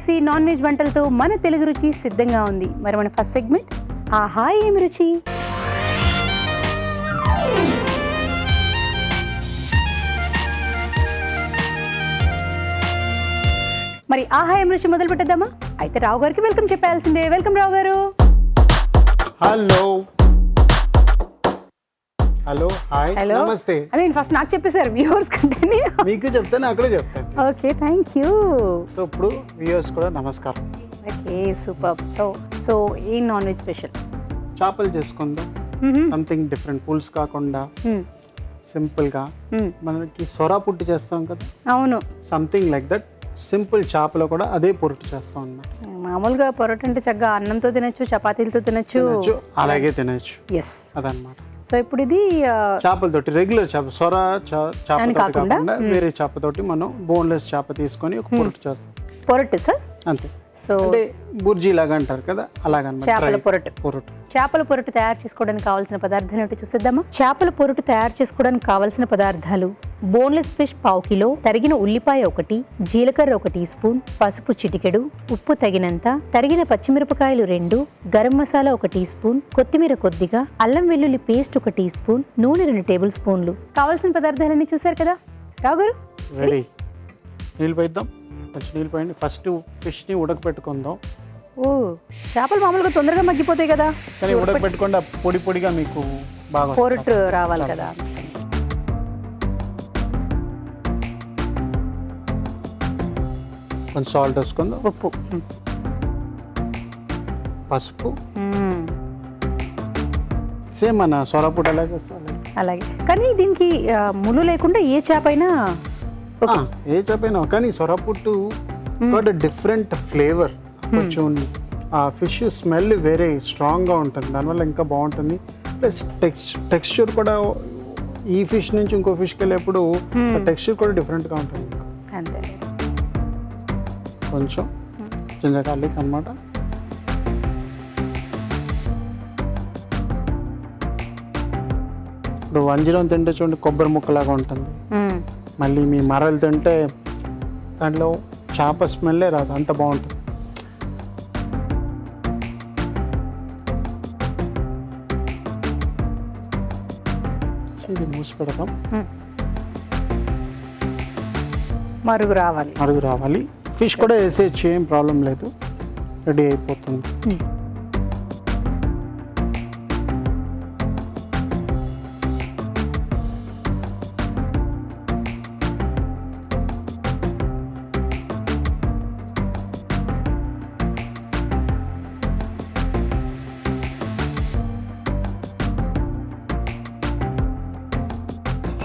Spicy non veg వంటలతో మన తెలుగు రుచి సిద్ధంగా ఉంది. మరి మన ఫస్ట్ సెగ్మెంట్ ఆహా ఏమి రుచి. మరి ఆహా ఏమి రుచి మొదలు పెట్టేద్దామా? అయితే రావు గారికి వెల్కమ్ చెప్పాల్సిందే. వెల్కమ్ రావు గారు. హలో హలో హాయ్ హలో నమస్తే. అదే ఫస్ట్ నాకు చెప్పేశారు వ్యూవర్స్ కంటే. మీకు చెప్తాను అక్కడే చెప్తాను. Okay thank you. సో ఇప్పుడు వ్యూవర్స్ కూడా నమస్కారం. Okay super. సో ఏ నాన్ వెజ్ స్పెషల్? చేపలు చేసుకుందాం, సంథింగ్ డిఫరెంట్. పులుసు కాకుండా సింపుల్గా మనకి సొరా పుట్టి చేస్తాం కదా, అవును సంథింగ్ లైక్ దట్. సింపుల్ చేపలో కూడా అదే పొరుటు చేస్తాం అన్నమాట. మామూలుగా పొరోటా అంటే చక్కగా అన్నంతో తినచ్చు, చపాతీలతో తినచ్చు, అలాగే తినచ్చు. ఎస్ అదనమాట. సో ఇప్పుడు ఇది చేపలతోటి రెగ్యులర్ చేప సొర చేప కాకుండా వేరే చేపతోటి మనం బోన్లెస్ చేప తీసుకొని ఒక పొరుటు చేస్తాం. పొరటు సార్ అంతే. సో అంటే బుర్జీ లాగా అంటారు కదా, అలాగన్నమాట. చేపల పొరటు. చేపల పొరటు తయారు చేసుకోవడానికి కావాల్సిన పదార్థాలు ఏమిటో చూసేద్దామా? చేపల పొరటు తయారు చేసుకోవడానికి కావాల్సిన పదార్థాలు: బోన్లెస్ ఫిష్ 1/2 కిలో, తరిగిన ఉల్లిపాయ 1, జీలకర్ర 1 టీ స్పూన్, పసుపు చిటికెడు, ఉప్పు తగినంత, తరిగిన పచ్చిమిరపకాయలు 2, గరం మసాలా 1 టీ స్పూన్, కొత్తిమీర కొద్దిగా, అల్లం వెల్లుల్లి పేస్ట్ 1 టీ స్పూన్, నూనె 2 టేబుల్ స్పూన్లు. కావాల్సిన పదార్థాలన్నీ చూసారు కదా రావు గారు? రెడీ. నీళ్ళు పోయిద్దాం. కొంచెం నీళ్ళు పోయండి. ఫస్ట్ ఫిష్ని ఉడకపెట్టుకుందాం. ఓ చేపలు మామూలుగా తొందరగా మగ్గిపోతాయి కదా, కానీ ఉడకపెట్టుకుండా పొడి పొడిగా మీకు బాగా పొరటు రావాలి కదా. కొంచెం సాల్ట్ వేసుకుందాం, ఉప్పు, పసుపు, సేమ్ మన సొరపుట్ అలాగే అలాగే. కానీ దీనికి ముళ్ళు లేకుండా ఏ చేప అయినా ఏ చెప్పైనా, కానీ సొరపుట్టు డిఫరెంట్ ఫ్లేవర్. కొంచెం ఆ ఫిష్ స్మెల్ వేరే స్ట్రాంగ్గా ఉంటుంది, దానివల్ల ఇంకా బాగుంటుంది. ప్లస్ టెక్స్చర్ కూడా ఈ ఫిష్ నుంచి ఇంకో ఫిష్కి వెళ్ళేప్పుడు టెక్స్చర్ కూడా డిఫరెంట్గా ఉంటుంది. అంతే. కొంచెం జింజర్ అనమాట. ఇప్పుడు వంజరం తింటే చూడండి కొబ్బరి ముక్కలాగా ఉంటుంది. మళ్ళీ మీ మరలు తింటే దాంట్లో చేప స్మెల్లే రాదు, అంత బాగుంటుంది. ఇది మూసి పెడతాం. మరుగు రావాలి. ఫిష్ కూడా వేసేయచ్చు, ఏం ప్రాబ్లం లేదు. రెడీ అయిపోతుంది.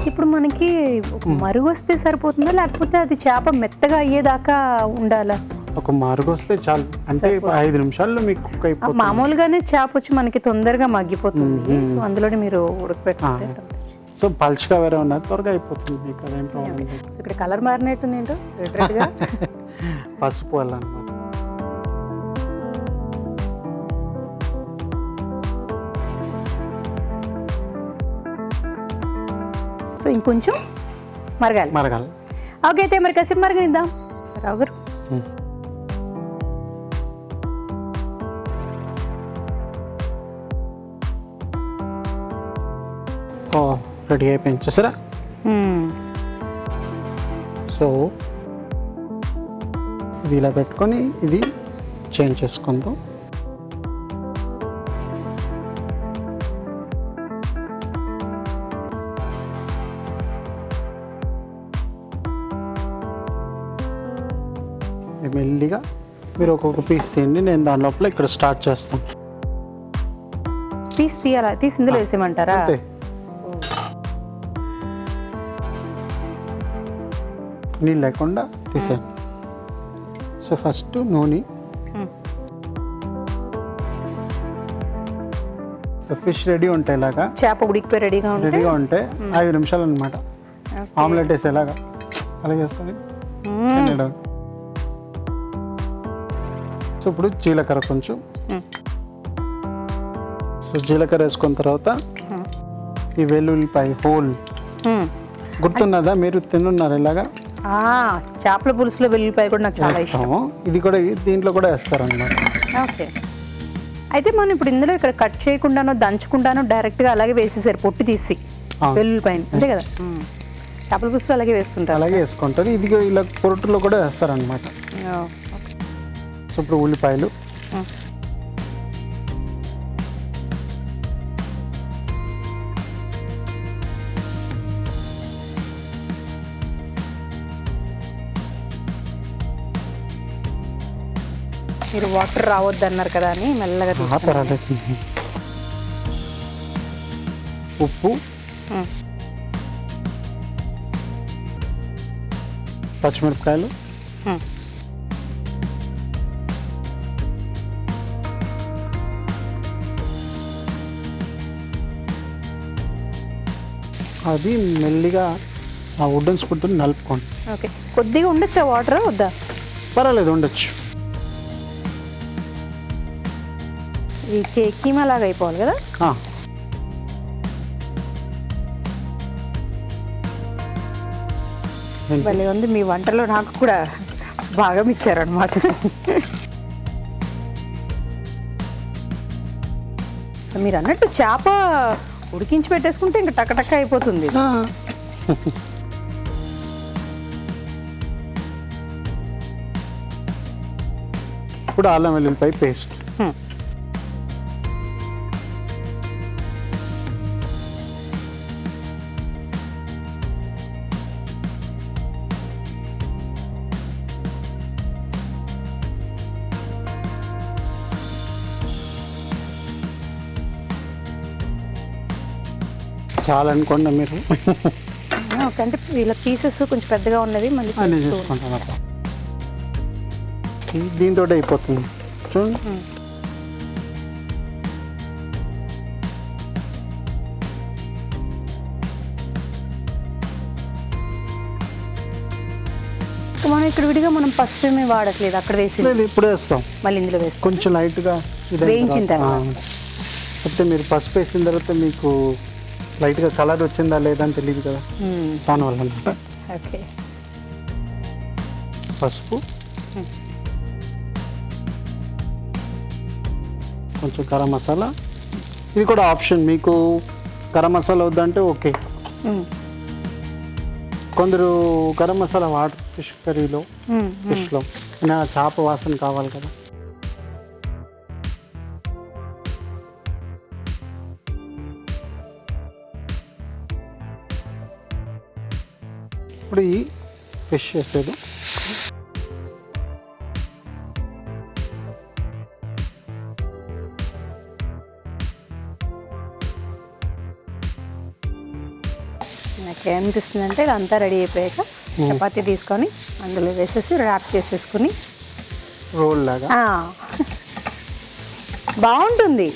ఇప్పుడు మనకి మరుగు వస్తే సరిపోతుందా, లేకపోతే అది చేప మెత్తగా అయ్యేదాకా ఉండాలా? ఒక మరుగు వస్తే చాలు, అంటే 5 నిమిషాల్లో మీకు కుక్ అయిపోతుంది. మామూలుగానే చేప వచ్చి మనకి తొందరగా మగ్గిపోతుంది, సో అందులోనే మీరు ఉడకపెట్టుకుంటే. సో పల్చగా వేరే ఉన్నది, త్వరగా అయిపోతుంది మీకు, అదేం ప్రాబ్లం లేదు. సో ఇక్కడ కలర్ మారినట్టుంది ఏంటో, రెడ్గా. పసుపు వల్ల అనమాట. సో ఇంకొంచెం మరగాలి. ఓకే అయితే మరి కాసేపు మరగనిద్దాం రావు గారు. రెడీ అయిపోయింది చూసారా. సో ఇది ఇలా పెట్టుకొని ఇది చేంజ్ చేసుకుందాం. మెల్లిగా మీరు ఒక్కొక్క పీస్ తీయండి, నేను దాని లోపల ఇక్కడ స్టార్ట్ చేస్తాను. పీస్ తీయాలా? తీసి ఇందులో వేసేయమంటారా? అంతే. నీళ్ళు లేకుండా తీసేయండి. సో ఫస్ట్ నూనె. సో ఫిష్ రెడీ ఉంటే ఇలాగా, చేప ఉడికిపోయి రెడీగా ఉంటే 5 నిమిషాలు అనమాట. ఆమ్లెట్ వేసేలాగా అలా చేసుకొని. సో ఇప్పుడు జీలకర్ర కొంచెం. సో జీలకర్ర వేసుకున్న తర్వాత ఈ వెల్లుల్లిపాయ హోల్ గుర్తున్నదా? మీరు తిన్నున్నారు ఇలాగా చేపల పులుసులో వెల్లుల్లిపాయ కూడా నాకు చాలా ఇష్టం. వేస్తాము. ఇది కూడా దీంట్లో కూడా వేస్తారన్నమాట. ఓకే. అయితే మనం ఇప్పుడు ఇందులో ఇక్కడ కట్ చేయకుండానో దంచకుండానో డైరెక్ట్గా అలాగే వేసేసారు పొట్టు తీసి వెల్లుల్లిపాయని, అంతే కదా? చేపల పులుసులో అలాగే వేస్తుంటారు. అలాగే వేసుకుంటారు. ఇది ఇలా పొరటులో కూడా వేస్తారనమాట. సో ఇప్పుడు ఉల్లిపాయలు, మీరు వాటర్ రావద్దు అన్నారు కదా అని మెల్లగా పర్వాలేదు. ఉప్పు, పచ్చిమిరపకాయలు, అది మెల్లిగా ఆ వుడెన్ స్పూన్తో నలుపుకోండి. ఓకే. కొద్దిగా ఉండొచ్చా వాటర్? వద్దా? పర్వాలేదు, ఉండొచ్చు. ఈ కీమా లాగా అయిపోవాలి కదా? భలే ఉంది మీ వంటలో, నాకు కూడా బాగా ఇచ్చారనమాట. మీరు అన్నట్టు చేప ఉడికించి పెట్టేసుకుంటే ఇంకా టక్కటక్క అయిపోతుంది. ఇప్పుడు అల్లం వెల్లుల్లిపాయ పేస్ట్, చాలా అనుకోండి మీరు. ఓకే. అంటే ఇలా పీసెస్ కొంచెం పెద్దగా ఉన్నది మళ్ళీ అన్నీ చూసుకుంటాను అట్లా. దీంతో అయిపోతుంది చూడండి. మనం ఇక్కడ విడిగా మనం పసుపు ఏమీ వాడట్లేదు, అక్కడ వేసి ఇప్పుడు వేస్తాం. మళ్ళీ ఇందులో వేస్తాం కొంచెం లైట్గా వేయించిన తర్వాత. అయితే మీరు పసుపు వేసిన తర్వాత మీకు లైట్గా కలర్ వచ్చిందా లేదా అని తెలియదు కదా, దానివల్ల అనమాట. ఓకే. పసుపు, కొంచెం గరం మసాలా. ఇది కూడా ఆప్షన్, మీకు గరం మసాలా వద్దంటే ఓకే. కొందరు గరం మసాలా వాటర్ ఫిష్ కర్రీలో, ఫిష్లో చేప వాసన కావాలి కదా. ఇప్పుడు ఈ ఫిష్ వేసేది నాకేమనిపిస్తుందంటే ఇదంతా రెడీ అయిపోయాక చపాతీ తీసుకొని అందులో వేసేసి ర్యాప్ చేసేసుకుని రోల్ లాగా బాగుంటుంది.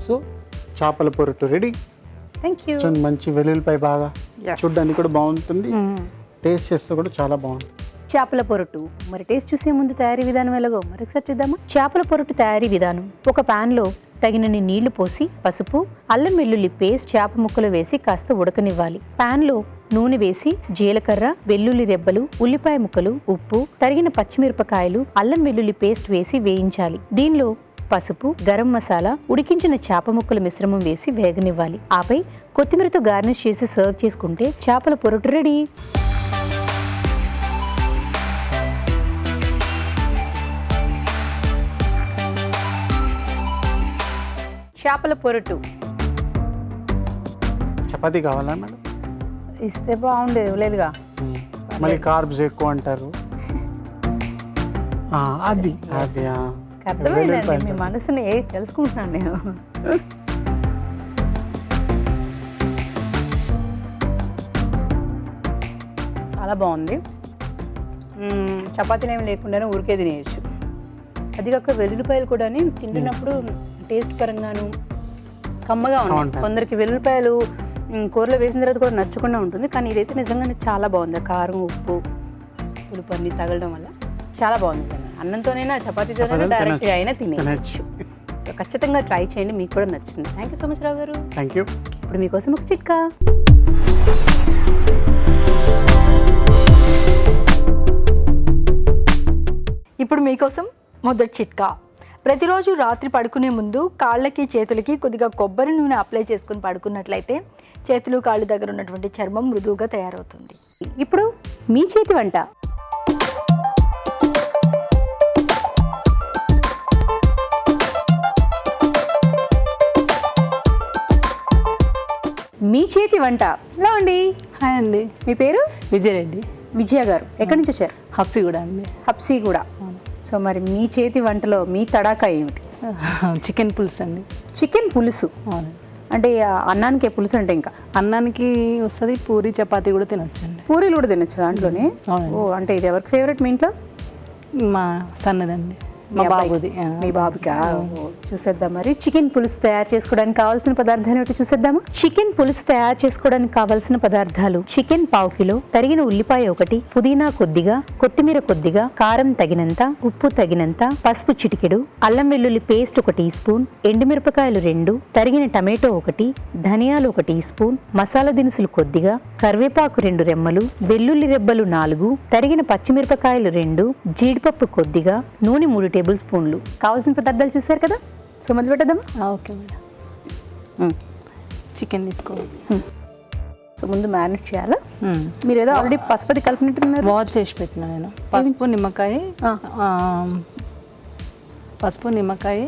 సో చేపల పొరటు రెడీ. Thank you. మంచి వెల్లుల్లిపాయ బాగా చూడడానికి కూడా బాగుంటుంది, టేస్ట్ చేస్తే కూడా చాలా బాగుంటుంది. చేపల పొరటు మరి టేస్ట్ చూసే ముందు తయారీ విధానం ఎలాగో మరొకసారి చూద్దామా. చేపల పొరటు తయారీ విధానం: ఒక ప్యాన్లో తగినన్ని నీళ్లు పోసి పసుపు, అల్లం వెల్లుల్లి పేస్ట్ చేప ముక్కలు వేసి కాస్త ఉడకనివ్వాలి. ప్యాన్లో నూనె వేసి జీలకర్ర, వెల్లుల్లి రెబ్బలు, ఉల్లిపాయ ముక్కలు, ఉప్పు, తరిగిన పచ్చిమిరపకాయలు, అల్లం వెల్లుల్లి పేస్ట్ వేసి వేయించాలి. దీనిలో పసుపు, గరం మసాలా, ఉడికించిన చేప ముక్కల మిశ్రమం వేసి వేగనివ్వాలి. ఆపై కొత్తిమీరతో గార్నిష్ చేసి సర్వ్ చేసుకుంటే చేపల పొరటు రెడీ. చేపల పొరటు చపాతీ కావాలా మేడం? ఇస్తే బాగుండేది, లేదుగా. మళ్ళీ కార్బ్స్ ఎక్కువ అంటారు. అది అది అర్థమైందండి మీ మనసుని తెలుసుకుంటున్నాను నేను. చాలా బాగుంది. చపాతీలు ఏమి లేకుండానే ఊరికే తినేయచ్చు. అది కాక వెల్లుల్లిపాయలు కూడా తింటున్నప్పుడు టేస్ట్ పరంగాను కమ్మగా ఉంటాయి. కొందరికి వెల్లుల్లిపాయలు కూరలో వేసిన తర్వాత కూడా నచ్చకుండా ఉంటుంది, కానీ ఇదైతే నిజంగానే చాలా బాగుంది. కారం, ఉప్పు, పులుపు అన్ని తగలడం వల్ల చాలా బాగుంది. అన్నంతోనైనా చపాతీతోనైనా డైరెక్ట్గా అయినా తినేయచ్చు. సో ఖచ్చితంగా ట్రై చేయండి, మీకు కూడా నచ్చింది. థ్యాంక్ యూ సో మచ్ రావు గారు. Thank you. ఇప్పుడు మీకోసం ఒక చిట్కా. ఇప్పుడు మీకోసం మొదటి చిట్కా. ప్రతిరోజు రాత్రి పడుకునే ముందు కాళ్ళకి చేతులకి కొద్దిగా కొబ్బరి నూనె అప్లై చేసుకుని పడుకున్నట్లయితే చేతులు కాళ్ళు దగ్గర ఉన్నటువంటి చర్మం మృదువుగా తయారవుతుంది. ఇప్పుడు మీ చేతి వంట. మీ చేతి వంట. హలో అండి. హాయ్ అండి. మీ పేరు? విజయరెడ్డి. విజయ గారు. ఎక్కడి నుంచి వచ్చారు? హబ్సిగూడ అండి. హబ్సిగూడ. సో మరి మీ చేతి వంటలో మీ తడాకా ఏమిటి? చికెన్ పులుసు అండి. చికెన్ పులుసు. అంటే అన్నానికి పులుసు అంటే ఇంకా అన్నానికి వస్తుంది, పూరి చపాతీ కూడా తినొచ్చండి. పూరీలు కూడా తినొచ్చు దాంట్లోనే. అవునండి. ఓ, అంటే ఇది ఎవరికి ఫేవరెట్ మీ ఇంట్లో? మా సన్నదండి, మా బాబుది. మీ బాబుకా? చూసేద్దాం మరి. చికెన్ పులుసు తయారు చేసుకోవడానికి కావాల్సిన పదార్థాలు ఏమిటి చూసేద్దామా? చికెన్ పులుసు తయారు చేసుకోవడానికి కావాల్సిన పదార్థాలు: చికెన్ 1/2 కిలో, తరిగిన ఉల్లిపాయ 1, పుదీనా కొద్దిగా, కొత్తిమీర కొద్దిగా, కారం తగినంత, ఉప్పు తగినంత, పసుపు చిటికెడు, అల్లం వెల్లుల్లి పేస్ట్ 1 టీ స్పూన్, ఎండుమిరపకాయలు 2, తరిగిన టమాటో 1, ధనియాలు 1 టీ స్పూన్, మసాలా దినుసులు కొద్దిగా, కరివేపాకు 2 రెమ్మలు, వెల్లుల్లి రెబ్బలు 4, తరిగిన పచ్చిమిరపకాయలు 2, జీడిపప్పు కొద్దిగా, నూనె 3 టేబుల్ స్పూన్లు. కావాల్సిన పదార్థాలు చూసారు కదా, సో మొదలు పెట్టేద్దామా? Okay madam. చికెన్ తీసుకోవాలి. సో ముందు మ్యారినేట్ చేయాలా? మీరు ఏదో ఆల్రెడీ పసుపది కలిపినట్టున్నారు. వాష్ చేసి పెట్టిన నేను. పసుపు, నిమ్మకాయ,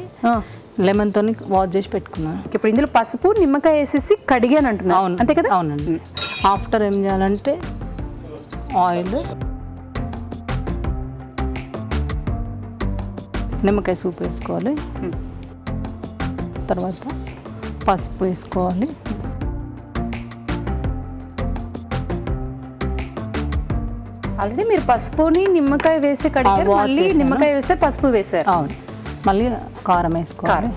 లెమన్తో వాష్ చేసి పెట్టుకున్నాను. ఇప్పుడు ఇందులో పసుపు, నిమ్మకాయ వేసేసి కడిగాను అంటున్నాను. అవును, అంతే కదా? అవునండి. ఆఫ్టర్ ఏం చేయాలంటే ఆయిల్, నిమ్మకాయ సూప్ వేసుకోవాలి, తర్వాత పసుపు వేసుకోవాలి, ఆల్రెడీ మీరు పసుపుని నిమ్మకాయ వేసి కడిగారు, మళ్ళీ నిమ్మకాయ వేసారు, పసుపు వేసారు. అవును. మళ్ళీ కారం వేసుకోవాలి.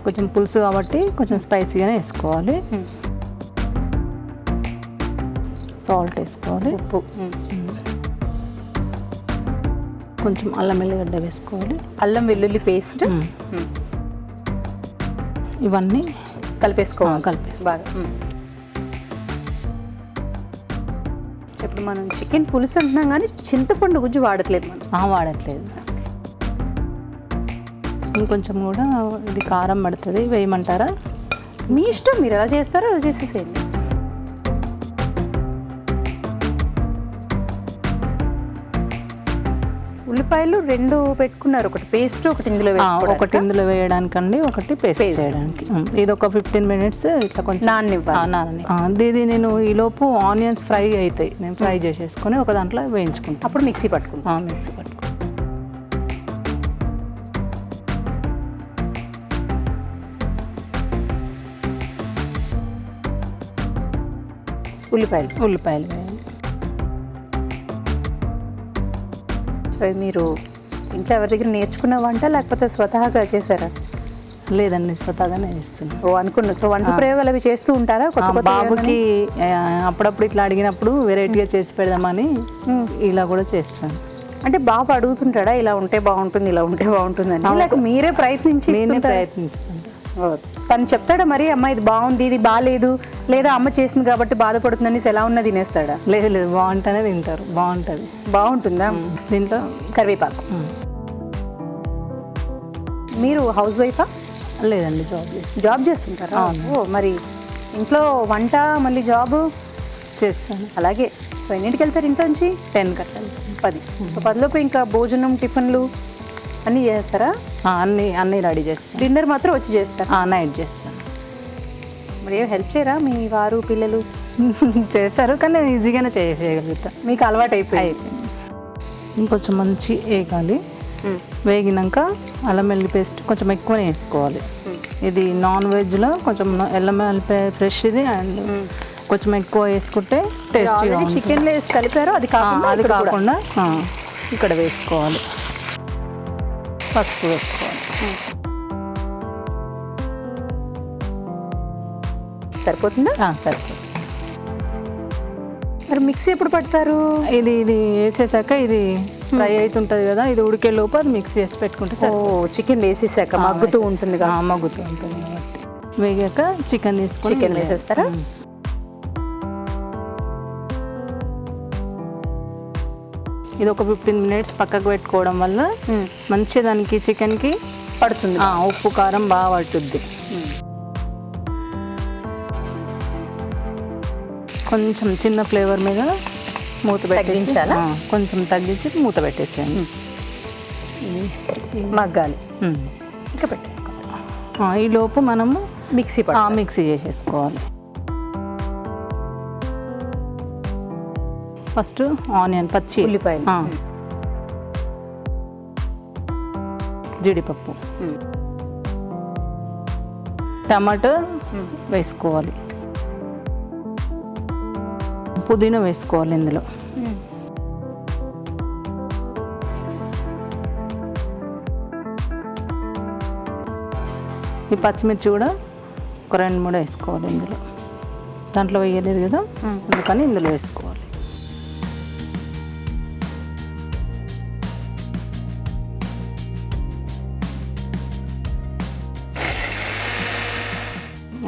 కొంచెం పులుసు కాబట్టి కొంచెం స్పైసీగానే వేసుకోవాలి. సాల్ట్ వేసుకోవాలి, ఉప్పు, కొంచెం అల్లం వెల్లిగడ్డ వేసుకోవాలి, అల్లం వెల్లుల్లి పేస్ట్, ఇవన్నీ కలిపేసుకోవాలి. కలిపేసి బాగా. ఇప్పుడు మనం చికెన్ పులుసు అంటున్నాం కానీ చింతపండు గుజ్జు వాడట్లేదు మనం. వాడట్లేదు. ఇంకొంచెం కూడా ఇది కారం పడుతుంది, వేయమంటారా? మీ ఇష్టం, మీరు ఎలా చేస్తారో అలా చేసేసేయండి. ఉల్లిపాయలు 2 పెట్టుకున్నారు, ఒకటి పేస్ట్, ఒకటి ఇందులో ఒకటి ఇందులో వేయడానికండి, ఒకటి పేస్ట్ చేయడానికి. ఇది ఒక 15 మినిట్స్ ఇట్లా కొంచెం నానని. ఇది నేను ఈలోపు ఆనియన్స్ ఫ్రై అవుతాయి, నేను ఫ్రై చేసేసుకొని ఒక దాంట్లో వేయించుకుంటాను. అప్పుడు మిక్సీ పట్టుకుంటాను. మిక్సీ పట్టుకుంటాను. ఉల్లిపాయలు వేయాలి. సో ఇది మీరు ఇంట్లో ఎవరి దగ్గర నేర్చుకున్న వంట లేకపోతే స్వతహాగా చేశారా? లేదండి, స్వతహాగానే చేస్తున్నాను. ఓ, అనుకున్నా. సో వంట ప్రయోగాలు అవి చేస్తూ ఉంటారా? బాబుకి అప్పుడప్పుడు ఇట్లా అడిగినప్పుడు వెరైటీగా చేసి పెడదామని ఇలా కూడా చేస్తాను. అంటే బాబు అడుగుతుంటాడా ఇలా ఉంటే బాగుంటుంది, ఇలా ఉంటే బాగుంటుంది అని, లేక మీరే ప్రయత్నిస్తాను? తను చెప్తాడా మరి, అమ్మ ఇది బాగుంది, ఇది బాగాలేదు, లేదా అమ్మ చేసింది కాబట్టి బాధపడుతుందని ఎలా ఉన్నా తినేస్తాడా? లేదు, బాగుంటేనే తింటారు. బాగుంటుంది. బాగుంటుందా? దీంట్లో కరివేపాకు. మీరు హౌస్ వైఫా? లేదండి, జాబ్ చేస్తుంటారా? ఓ, మరి ఇంట్లో వంట మళ్ళీ జాబ్ చేస్తాను. అలాగే. సో ఎన్నింటికి వెళ్తారు ఇంట్లో నుంచి? 10 కట్టాలి. 10. సో 10లోపు ఇంకా భోజనం, టిఫిన్లు అన్నీ చేస్తారా? అన్నీ రెడీ చేస్తాను. డిన్నర్ మాత్రం వచ్చి చేస్తారా? నైట్ చేస్తాను. మరి ఏం హెల్ప్ చేయరా మీ వారు, పిల్లలు? చేస్తారు, కానీ ఈజీగానే చేయగలుగుతా. మీకు అలవాటు అయిపోయింది. ఇంకొంచెం మంచి వేగాలి. వేగినాక అల్లం వెల్లుల్లి పేస్ట్ కొంచెం ఎక్కువనే వేసుకోవాలి. ఇది నాన్ వెజ్లో కొంచెం అల్లం వెల్లుల్లి ఫ్రెష్ ఇది, అండ్ కొంచెం ఎక్కువ వేసుకుంటే టేస్టీగా. చికెన్లో వేసి కలిపారో అది కాకుండా ఇక్కడ వేసుకోవాలి. పసుపు వేసుకోవాలి. సరిపోతుందా? సరిపోతుంది. మరి మిక్సీ ఎప్పుడు పడతారు? ఇది వేసేసాక ఇది ఫ్రై అవుతుంటుంది కదా, ఇది ఉడికే లోపు అది మిక్స్ చేసి పెట్టుకుంటే ఓ, చికెన్ వేసేసాక మగ్గుతూ ఉంటుంది కదా. మగ్గుతూ ఉంటుంది కాబట్టి వేగాక చికెన్ తీసుకొని చికెన్ వేసేస్తారా? ఇది ఒక 15 minutes పక్కకు పెట్టుకోవడం వల్ల మంచిగా దానికి చికెన్కి పడుతుంది. ఉప్పు కారం బాగా పడుతుంది. కొంచెం చిన్న ఫ్లేవర్ మీద మూత తగ్గించాలా? కొంచెం తగ్గించి మూత పెట్టేసేయండి. మగ్గాలి. ఇంకా పెట్టేసుకోవాలి. ఈ లోపు మనము మిక్సీ చేసేసుకోవాలి. ఫస్ట్ ఆనియన్, పచ్చి ఉల్లిపాయలు, జీడిపప్పు, టమాటో వేసుకోవాలి, పుదీనా వేసుకోవాలి ఇందులో. ఈ పచ్చిమిర్చి కూడా ఒక 2-3 వేసుకోవాలి ఇందులో. దాంట్లో వేయలేదు కదా, అందుకని ఇందులో వేసుకోవాలి.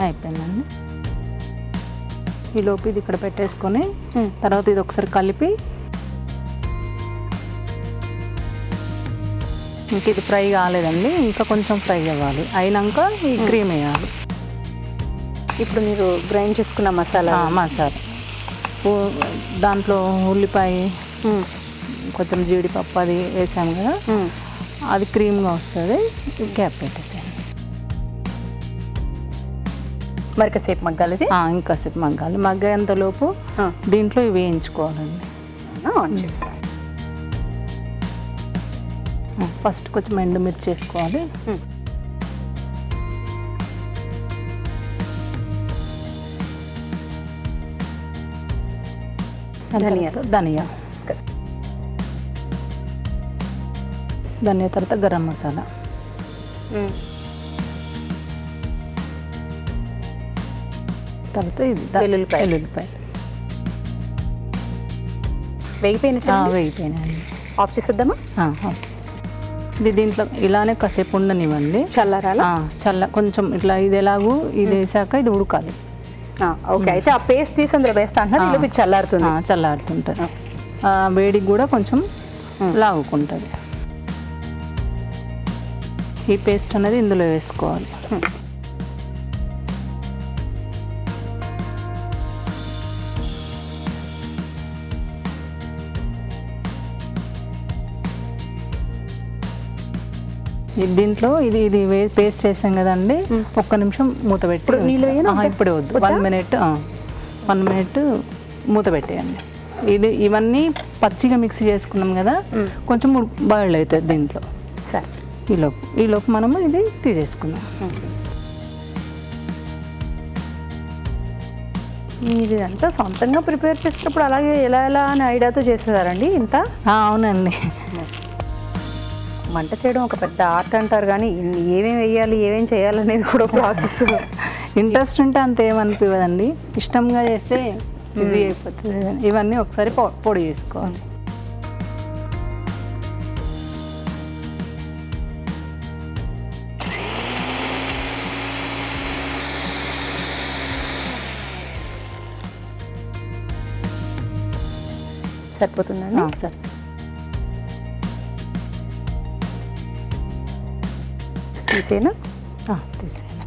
అయిపోయిందండి. ఈ లోపు ఇది ఇక్కడ పెట్టేసుకొని తర్వాత ఇది ఒకసారి కలిపి, ఇంక ఇది ఫ్రై కాలేదండి, ఇంకా కొంచెం ఫ్రై అవ్వాలి. అయినాక ఈ క్రీమ్ వేయాలి. ఇప్పుడు మీరు గ్రైండ్ చేసుకున్న మసాలా దాంట్లో ఉల్లిపాయ, కొంచెం జీడిపప్పు అది వేసాము కదా, అది క్రీమ్గా వస్తుంది. క్యాప్ పెట్టేసాను. మరి కాసేపు మగ్గాలి. ఇంకాసేపు మగ్గాలి. మగ్గేంతలోపు దీంట్లో ఇవి వేయించుకోవాలండి. ఫస్ట్ కొంచెం ఎండుమిర్చి వేసుకోవాలి. ధనియా తర్వాత గరం మసాలా, తర్వాత ఇది వెల్లుల్లిపాయలు వేగిపోయినాయండి. ఆఫ్ చేసేద్దామా? ఆఫ్ చేసి ఇది దీంట్లో ఇలానే కాసేపు ఉండనివ్వండి. చల్లారాలా? కొంచెం ఇట్లా ఇది ఎలాగూ ఇది వేసాక ఇది ఉడకాలి. ఓకే. అయితే ఆ పేస్ట్ తీసి అందులో వేస్తా అంటారు, ఇది చల్లారుతుంది. చల్లారుతుంటుంది. వేడికి కూడా కొంచెం లాగుకుంటుంది. ఈ పేస్ట్ అనేది ఇందులో వేసుకోవాలి. దీంట్లో ఇది పేస్ట్ చేసాం కదండి, ఒక్క నిమిషం మూత పెట్టి, ఇప్పుడు వద్దు, 1 minute మూత పెట్టేయండి. ఇవన్నీ పచ్చిగా మిక్స్ చేసుకున్నాం కదా, కొంచెం బాయిల్ అవుతుంది దీంట్లో. సరే, ఈలోపు మనము ఇది తీసేసుకుందాం. మీరు ఇదంతా సొంతంగా ప్రిపేర్ చేసినప్పుడు అలాగే ఎలా అని ఐడియాతో చేసేదారండి ఇంత? అవునండి. వంట చేయడం ఒక పెద్ద ఆర్ట్ అంటారు, కానీ ఏమేమి వేయాలి ఏమేమి చేయాలనేది కూడా ప్రాసెస్. ఇంట్రెస్ట్ ఉంటే అంత ఏమనిపించదండి, ఇష్టంగా చేస్తే ఈజీ అయిపోతుంది. ఇవన్నీ ఒకసారి పొడి చేసుకోవాలి. సరిపోతుందండి? సరే. తీసేనా? తీసేనా.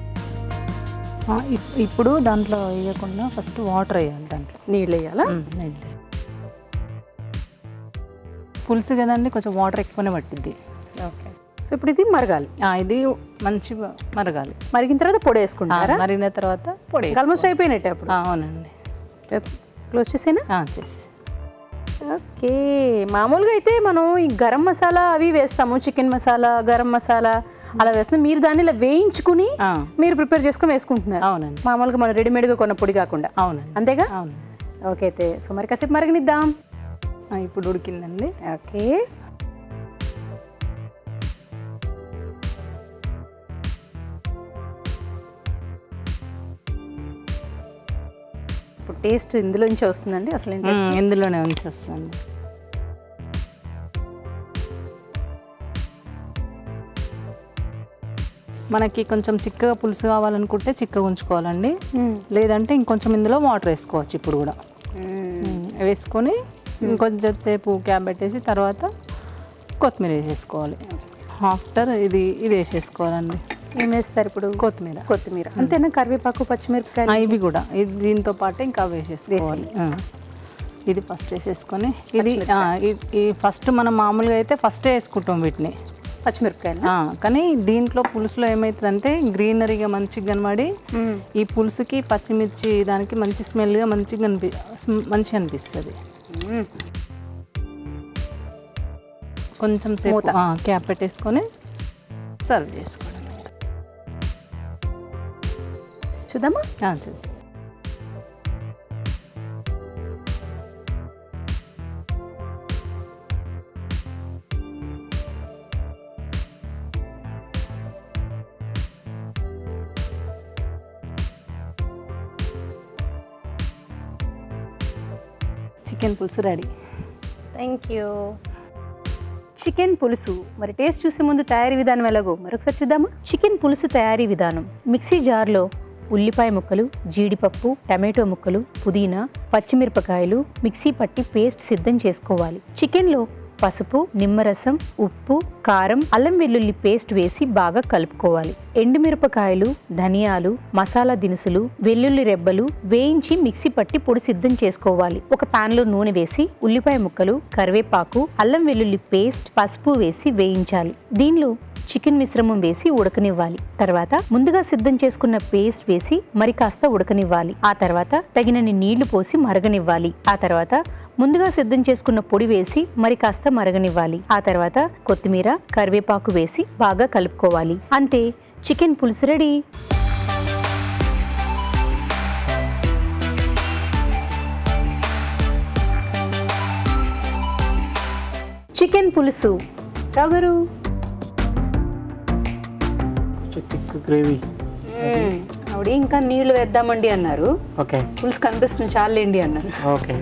ఇప్పుడు దాంట్లో వేయకుండా ఫస్ట్ వాటర్ వేయాలి. దాంట్లో నీళ్ళు వేయాలా? నీళ్ళు. పులుసు కదండి, కొంచెం వాటర్ ఎక్కువనే పట్టిద్ది. ఓకే. సో ఇప్పుడు ఇది మరగాలి. ఇది మంచిగా మరగాలి. మరిగిన తర్వాత పొడి వేసుకుంటారా? మరిగిన తర్వాత పొడి. ఆల్మోస్ట్ అయిపోయినట్టే అప్పుడు? అవునండి. క్లోజ్ చేసేనా? చేసి. ఓకే. మామూలుగా అయితే మనం ఈ గరం మసాలా అవి వేస్తాము, చికెన్ మసాలా, గరం మసాలా అలా వేస్తున్నాం. మీరు దాన్ని ఇలా వేయించుకుని మీరు ప్రిపేర్ చేసుకుని వేసుకుంటున్నారు? అవునండి. మామూలుగా మనం రెడీమేడ్గా కొన్న పొడి కాకుండా? అవునండి. అంతేగా? అవును. ఓకే. అయితే సో మరి కాసేపు మరగనిద్దాం. ఇప్పుడు ఉడికిందండి. ఓకే. ఇప్పుడు టేస్ట్ ఇందులోంచి వస్తుందండి అసలు ఇందులోనే ఉంచేస్తాను. మనకి కొంచెం చిక్కగా పులుసు కావాలనుకుంటే చిక్కగా ఉంచుకోవాలండి, లేదంటే ఇంకొంచెం ఇందులో వాటర్ వేసుకోవచ్చు. ఇప్పుడు కూడా వేసుకొని ఇంకొంచెం సేపు క్యాప్ పెట్టేసి తర్వాత కొత్తిమీర వేసేసుకోవాలి. ఆఫ్టర్ ఇది వేసేసుకోవాలండి. ఏం వేస్తారు ఇప్పుడు? కొత్తిమీర అంతేనా? కరివేపాకు, పచ్చిమిరపకాయలు ఇవి కూడా దీంతో పాటు ఇంకా వేసేసుకోవాలి. ఇది ఫస్ట్ వేసేసుకొని ఇది ఫస్ట్ మనం మామూలుగా అయితే ఫస్ట్ వేసుకుంటాం వీటిని పచ్చిమిరపకాయలు. కానీ దీంట్లో పులుసులో ఏమవుతుందంటే గ్రీనరీగా మంచిగా కనబడి ఈ పులుసుకి పచ్చిమిర్చి దానికి మంచి స్మెల్గా మంచిగా అనిపిస్తుంది. కొంచెం సేపు క్యాప్ పెట్టేసుకొని సర్వ్ చేసుకోవడం. చూద్దామా? చూద్దాం. చికెన్ పులుసు రెడీ. Thank you. చికెన్ పులుసు మరి టేస్ట్ చూసే ముందు తయారీ విధానం ఎలాగో మరొకసారి చూద్దామా? చికెన్ పులుసు తయారీ విధానం: మిక్సీ జార్లో ఉల్లిపాయ ముక్కలు, జీడిపప్పు, టమాటో ముక్కలు, పుదీనా, పచ్చిమిరపకాయలు మిక్సీ పట్టి పేస్ట్ సిద్ధం చేసుకోవాలి. చికెన్లో పసుపు, నిమ్మరసం, ఉప్పు, కారం, అల్లం వెల్లుల్లి పేస్ట్ వేసి బాగా కలుపుకోవాలి. ఎండుమిరపకాయలు, ధనియాలు, మసాలా దినుసులు, వెల్లుల్లి రెబ్బలు వేయించి మిక్సీ పట్టి పొడి సిద్ధం చేసుకోవాలి. ఒక పాన్ లో నూనె వేసి ఉల్లిపాయ ముక్కలు, కరివేపాకు, అల్లం వెల్లుల్లి పేస్ట్, పసుపు వేసి వేయించాలి. దీనిలో చికెన్ మిశ్రమం వేసి ఉడకనివ్వాలి. తర్వాత ముందుగా సిద్ధం చేసుకున్న పేస్ట్ వేసి మరి కాస్త ఉడకనివ్వాలి. ఆ తర్వాత తగినన్ని నీళ్లు పోసి మరగనివ్వాలి. ఆ తర్వాత ముందుగా సిద్ధం చేసుకున్న పొడి వేసి మరి కాస్త మరగనివ్వాలి. ఆ తర్వాత కొత్తిమీర, కరివేపాకు వేసి బాగా కలుపుకోవాలి. అంతే, చికెన్ పులుసు రెడీ. చికెన్ పులుసు రావు గారు. Thick gravy. ఆవిడ ఇంకా నీళ్లు వేద్దామండి అన్నారు. ఓకే, పులుసు కనిపిస్తుంది చాలండి అన్నారు. ఓకే.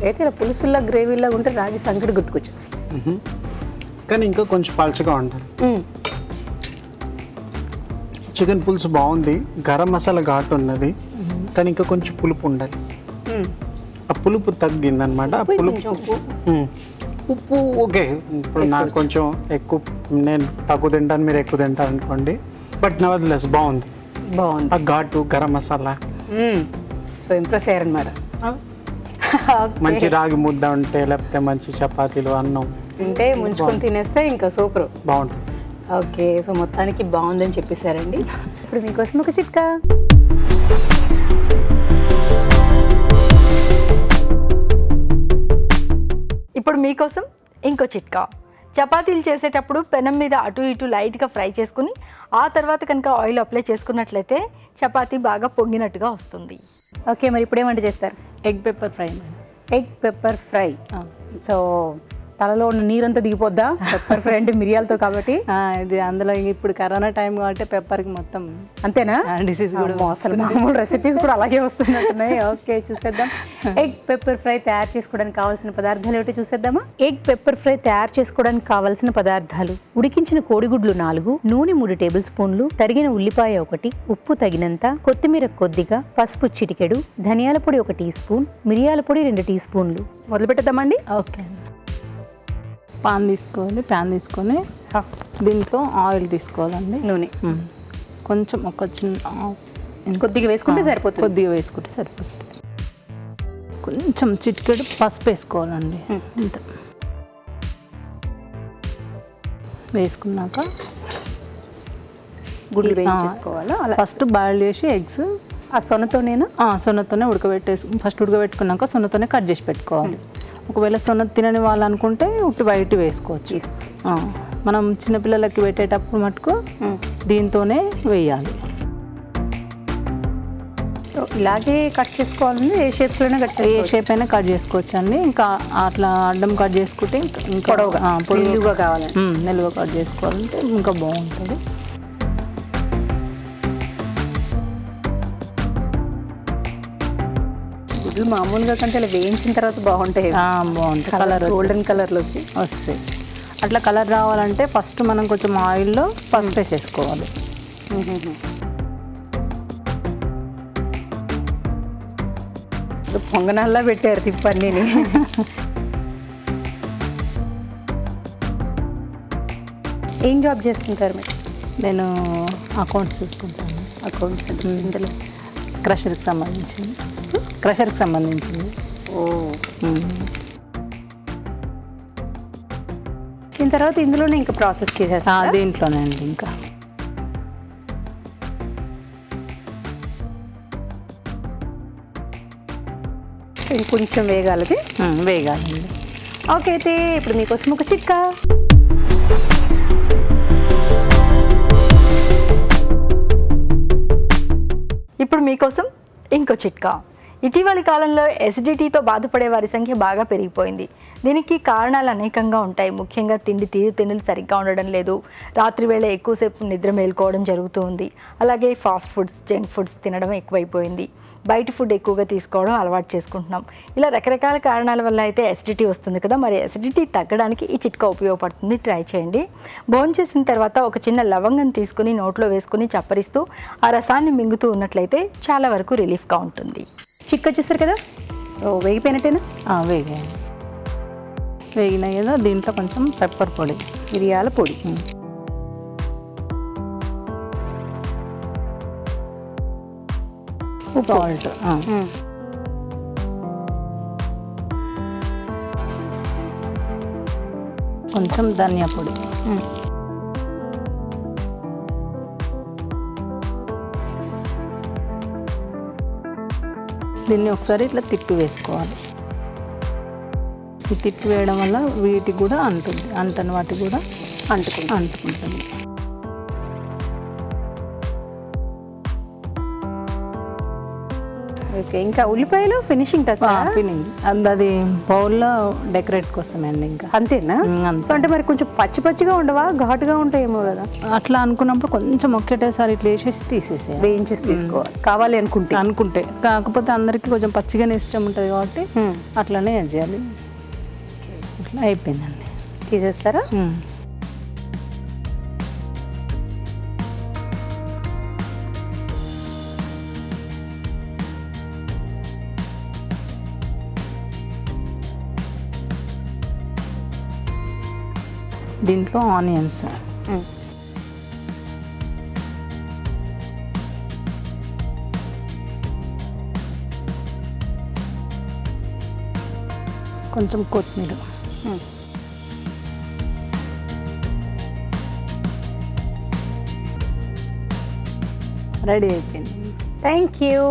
అయితే ఇలా పులుసుల్లో గ్రేవీలా ఉంటే రాగి సంకటి గుర్తుకొచ్చేస్తుంది. కానీ ఇంకా కొంచెం పలుచగా ఉంటుంది. చికెన్ పులుసు బాగుంది, గరం మసాలా ఘాటు ఉన్నది, కానీ ఇంకా కొంచెం పులుపు ఉండాలి. ఆ పులుపు తగ్గిందనమాట. ఆ పులుపు ఉప్పు ఓకే. ఇప్పుడు నాకు కొంచెం ఎక్కువ, నేను తక్కువ తింటాను, మీరు ఎక్కువ తింటారు అనుకోండి. బట్ నెవర్దెలెస్ బాగుంది. ఆ ఘాటు, గరం మసాలా. సో ఇంప్రెస్ అయ్యారనమాట. మంచి రాగి ముద్ద ఉంటే, లేకపోతే మంచి చపాతీలు, అన్నం తింటే ముంచుకొని తినేస్తే ఇంకా సూపర్ బాగుంటుంది. ఓకే, సో మొత్తానికి బాగుందని చెప్పేశారండి. ఇప్పుడు మీకోసం ఒక చిట్కా. ఇప్పుడు మీకోసం ఇంకో చిట్కా. చపాతీలు చేసేటప్పుడు పెనం మీద అటు ఇటు లైట్గా ఫ్రై చేసుకుని ఆ తర్వాత కనుక ఆయిల్ అప్లై చేసుకున్నట్లయితే చపాతీ బాగా పొంగినట్టుగా వస్తుంది. ఓకే, మరి ఇప్పుడు ఏమంటే చేస్తారు? Egg pepper fry. Egg pepper fry. So తలలో ఉన్న నీరంతా దిగిపోద్దా? పెప్పర్ ఫ్రై అంటే మిరియాలతో కాబట్టి. ఇది అందులో ఇప్పుడు కరోనా టైం కాబట్టి పెప్పర్కి మొత్తం అంతేనా? డిసీజ్ కూడా అసలు మామూలు రెసిపీస్ కూడా అలాగే వస్తున్నట్టున్నాయి. ఓకే, చూసేద్దాం. ఎగ్ పెప్పర్ ఫ్రై తయారు చేసుకోవడానికి కావాల్సిన పదార్థాలు ఏమిటో చూసేద్దామా? ఎగ్ పెప్పర్ ఫ్రై తయారు చేసుకోవడానికి కావాల్సిన పదార్థాలు: ఉడికించిన కోడిగుడ్లు 4, నూనె 3 టేబుల్ స్పూన్లు, తరిగిన ఉల్లిపాయ 1, ఉప్పు తగినంత, కొత్తిమీర కొద్దిగా, పసుపు చిటికెడు, ధనియాల పొడి 1 టీ స్పూన్, మిరియాల పొడి 2 టీ స్పూన్లు. మొదలు పెట్టేద్దామండి. ఓకే, పాన్ తీసుకొని దీంట్లో ఆయిల్ తీసుకోవాలండి. నూనె కొంచెం ఒక చిన్న కొద్దిగా వేసుకుంటే సరిపోతుంది. కొద్దిగా వేసుకుంటే సరిపోతుంది. కొంచెం చిటికెడు పసుపు వేసుకోవాలండి. ఇంత వేసుకున్నాక గుడ్లు వేయించేసుకోవాలా? ఫస్ట్ బాయిల్ చేసి ఎగ్స్ ఆ సొనతోనేనా? సొనతోనే ఫస్ట్ ఉడకబెట్టుకున్నాక సొనతోనే కట్ చేసి పెట్టుకోవాలి. ఒకవేళ సొన తినని వాళ్ళు అనుకుంటే ఉట్టి వైట్ వేసుకోవచ్చు. మనం చిన్నపిల్లలకి పెట్టేటప్పుడు మటుకు దీంతోనే వేయాలి. ఇలాగే కట్ చేసుకోవాలండి? ఏ షేప్లోనే ఏ షేప్ అయినా కట్ చేసుకోవచ్చు అండి. ఇంకా అట్లా అడ్డం కట్ చేసుకుంటే ఇంకా నిలువుగా కావాలి. నిలువుగా కట్ చేసుకోవాలంటే ఇంకా బాగుంటుంది. గుడ్లు మామూలుగా కంటే ఇలా వేయించిన తర్వాత బాగుంటాయి, బాగుంటుంది. కలర్ గోల్డెన్ కలర్లో వచ్చి వస్తాయి. అట్లా కలర్ రావాలంటే ఫస్ట్ మనం కొంచెం ఆయిల్లో పసుపు వేసేసుకోవాలి. పొంగనాల్లా పెట్టారు తిప్పన్నీని. ఏం జాబ్ చేస్తుంటారు మీరు? నేను అకౌంట్స్ చూసుకుంటాను. అకౌంట్స్ ఇందులో క్రషర్కి సంబంధించింది. ఓ, దీని తర్వాత ఇందులోనే ఇంకా ప్రాసెస్ చేసేస్తా. దీంట్లోనే అండి ఇంకా ఇంకొంచెం వేగాలది. వేగాలండి. ఓకే, అయితే ఇప్పుడు మీకోసం ఒక చిట్కా. ఇప్పుడు మీకోసం ఇంకో చిట్కా. ఇటీవలి కాలంలో ఎసిడిటీతో బాధపడే వారి సంఖ్య బాగా పెరిగిపోయింది. దీనికి కారణాలు అనేకంగా ఉంటాయి. ముఖ్యంగా తిండిలు సరిగ్గా ఉండడం లేదు, రాత్రి వేళ ఎక్కువసేపు నిద్ర మేల్కోవడం జరుగుతూ ఉంది. అలాగే ఫాస్ట్ ఫుడ్స్, జంక్ ఫుడ్స్ తినడం ఎక్కువైపోయింది. బయట ఫుడ్ ఎక్కువగా తీసుకోవడం అలవాటు చేసుకుంటున్నాం. ఇలా రకరకాల కారణాల వల్ల అయితే ఎసిడిటీ వస్తుంది కదా. మరి ఎసిడిటీ తగ్గడానికి ఈ చిట్కా ఉపయోగపడుతుంది, ట్రై చేయండి. భోంచేసిన తర్వాత ఒక చిన్న లవంగం తీసుకుని నోట్లో వేసుకుని చప్పరిస్తూ ఆ రసాన్ని మింగుతూ ఉన్నట్లయితే చాలా వరకు రిలీఫ్గా ఉంటుంది. చిట్కా చూస్తారు కదా, సో వేగిపోయినట్టేనా? వేగినాయి కదా. దీంట్లో కొంచెం పెప్పర్ పొడి, మిరియాల పొడి, సాల్ట్, కొంచెం ధనియా పొడి, దీన్ని ఒకసారి ఇట్లా తిప్పి వేసుకోవాలి. ఈ తిప్పి వేయడం వల్ల వీటికి కూడా అంటని వాటికి కూడా అంటుకుంటుంది. ఓకే, ఇంకా ఉల్లిపాయలు ఫినిషింగ్ టచ్. అది బౌల్లో డెకరేట్ కోసమే అండి. ఇంకా అంతేనా? సో అంటే మరి కొంచెం పచ్చి పచ్చిగా ఉండవా, ఘాటుగా ఉంటాయేమో కదా? అట్లా అనుకున్నప్పుడు కొంచెం ఒక్కటేసారి ఇట్లా వేసేసి తీసేసి వేయించేసి తీసుకోవాలి కావాలి అనుకుంటే. కాకపోతే అందరికీ కొంచెం పచ్చిగానే ఇష్టం ఉంటుంది కాబట్టి అట్లానే చేయాలి. ఇట్లా అయిపోయిందండి. తీసేస్తారా? దీంట్లో ఆనియన్స్, కొంచెం కొత్తిమీర, రెడీ అయిపోయింది. Thank you.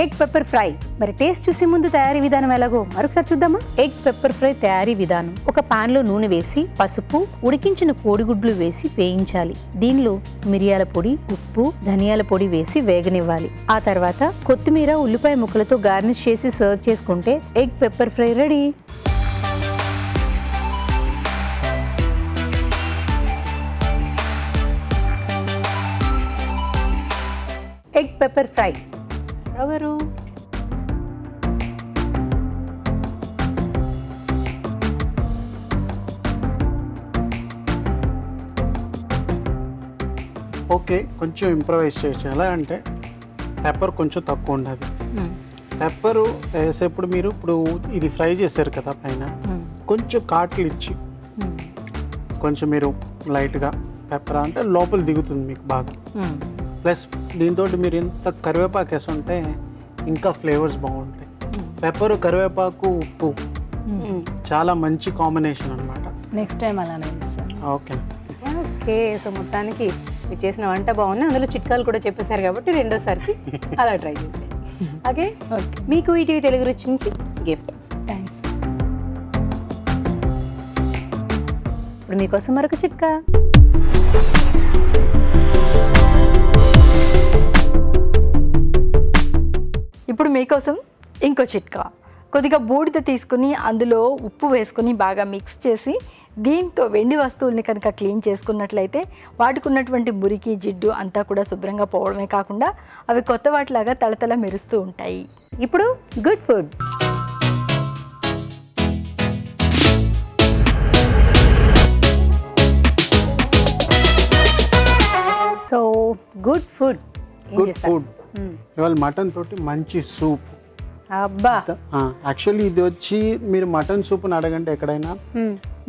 Egg pepper fry. మరి టేస్ట్ చూసే ముందు తయారీ విధానం ఎలాగో మరొకసారి చూద్దామా? ఎగ్ పెప్పర్ ఫ్రై తయారీ విధానం: ఒక పాన్ లో నూనె వేసి పసుపు, ఉడికించిన కోడిగుడ్లు వేసి వేయించాలి. దీనిలో మిరియాల పొడి, ఉప్పు, ధనియాల పొడి వేసి వేగనివ్వాలి. ఆ తర్వాత కొత్తిమీర, ఉల్లిపాయ ముక్కలతో గార్నిష్ చేసి సర్వ్ చేసుకుంటే egg pepper fry ready. Egg pepper fry ఎవరు? ఓకే, కొంచెం ఇంప్రవైజ్ చేయొచ్చు. ఎలా అంటే పెప్పర్ కొంచెం తక్కువ ఉండాలి. పెప్పరు వేసేప్పుడు మీరు ఇప్పుడు ఇది ఫ్రై చేశారు కదా, పైన కొంచెం కాట్లు ఇచ్చి కొంచెం మీరు లైట్గా పెప్పర్ అంటే లోపల దిగుతుంది మీకు బాగా. ప్లస్ దీంతో మీరు ఇంత కరివేపాకు వేసి ఉంటే ఇంకా ఫ్లేవర్స్ బాగుంటాయి. పెప్పరు, కరివేపాకు, ఉప్పు చాలా మంచి కాంబినేషన్ అనమాట. నెక్స్ట్ టైం అలానే. ఓకే ఓకే, సో మొత్తానికి మీరు చేసిన వంట బాగుంది, అందులో చిట్కాలు కూడా చెప్పేశారు కాబట్టి రెండోసారికి అలా ట్రై చేసేయండి. ఓకే, మీకు ఈటీవీ తెలుగు రుచి నుంచి గిఫ్ట్. ఇప్పుడు మీకోసం మరొక చిట్కా. ఇప్పుడు మీకోసం ఇంకో చిట్కా. కొద్దిగా బూడిద తీసుకుని అందులో ఉప్పు వేసుకుని బాగా మిక్స్ చేసి దీంతో వెండి వస్తువుల్ని కనుక క్లీన్ చేసుకున్నట్లయితే వాటికి ఉన్నటువంటి మురికి జిడ్డు అంతా కూడా శుభ్రంగా పోవడమే కాకుండా అవి కొత్త వాటిలాగా తళతళ మెరుస్తూ ఉంటాయి. ఇప్పుడు good food. So good food good food. ఇవాళ మటన్ తోటి మంచి సూప్. అబ్బా, యాక్చువల్లీ ఇది వచ్చి మీరు మటన్ సూప్ని అడగంటే ఎక్కడైనా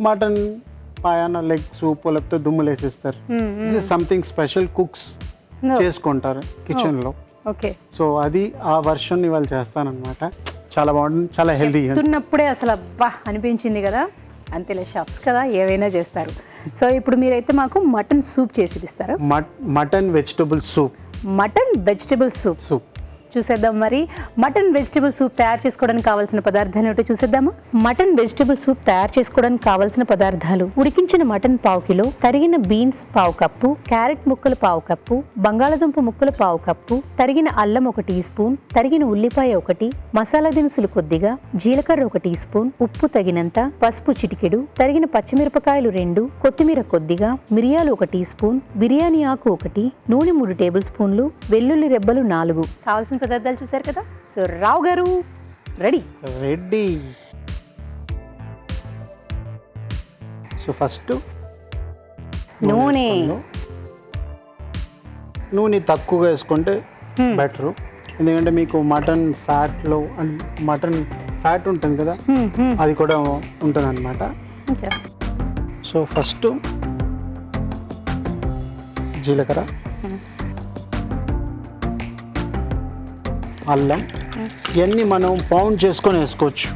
మటన్ పాయాన లెగ్ సూప్ లేకపోతే దుమ్ములు వేసేస్తారు. ఇది సంథింగ్ స్పెషల్ కుక్స్ చేసుకుంటారు కిచెన్లో. ఓకే. సో అది ఆ వర్షన్ ఇవాళ చేస్తానన్నమాట. చాలా బాగుంటుంది, చాలా హెల్దీ. తిన్నప్పుడే అసలు అబ్బా అనిపించింది కదా. అంతేలే, షాప్స్ కదా ఏవైనా చేస్తారు. సో ఇప్పుడు మీరైతే మాకు మటన్ సూప్ చేసి చూపిస్తారు. Mutton vegetable soup. Mutton vegetable soup చూసేద్దాం. మరి మటన్ వెజిటబుల్ సూప్ తయారు చేసుకోవడానికి కావాల్సిన పదార్థాలు ఏమిటో చూసేద్దామా. మటన్ వెజిటబుల్ సూప్ తయారు చేసుకోవడానికి కావాల్సిన పదార్థాలు: ఉడికించిన మటన్ 1/2 కిలో, తరిగిన బీన్స్ 1/2 కప్పు, క్యారెట్ ముక్కలు 1/2 కప్పు, బంగాళదుంప ముక్కలు 1/2 కప్పు, తరిగిన అల్లం 1 టీ స్పూన్, తరిగిన ఉల్లిపాయ 1, మసాలా దినుసులు కొద్దిగా, జీలకర్ర 1 టీ స్పూన్, ఉప్పు తగినంత, పసుపు చిటికెడు, తరిగిన పచ్చిమిరపకాయలు 2, కొత్తిమీర కొద్దిగా, మిరియాలు 1 టీ స్పూన్, బిర్యానీ ఆకు 1, నూనె 3 టేబుల్ స్పూన్లు, వెల్లుల్లి రెబ్బలు 4. కావాల్సిన పదార్థాలు చూసారు కదా. సో రావు గారు రెడీ. సో ఫస్ట్ నూనె తక్కువగా వేసుకుంటే బెటరు. ఎందుకంటే మీకు మటన్ ఫ్యాట్లో మటన్ ఫ్యాట్ ఉంటుంది కదా, అది కూడా ఉంటుంది అన్నమాట. సో ఫస్ట్ జీలకర్ర, అల్లం ఇవన్నీ మనం పౌండ్ చేసుకొని వేసుకోవచ్చు.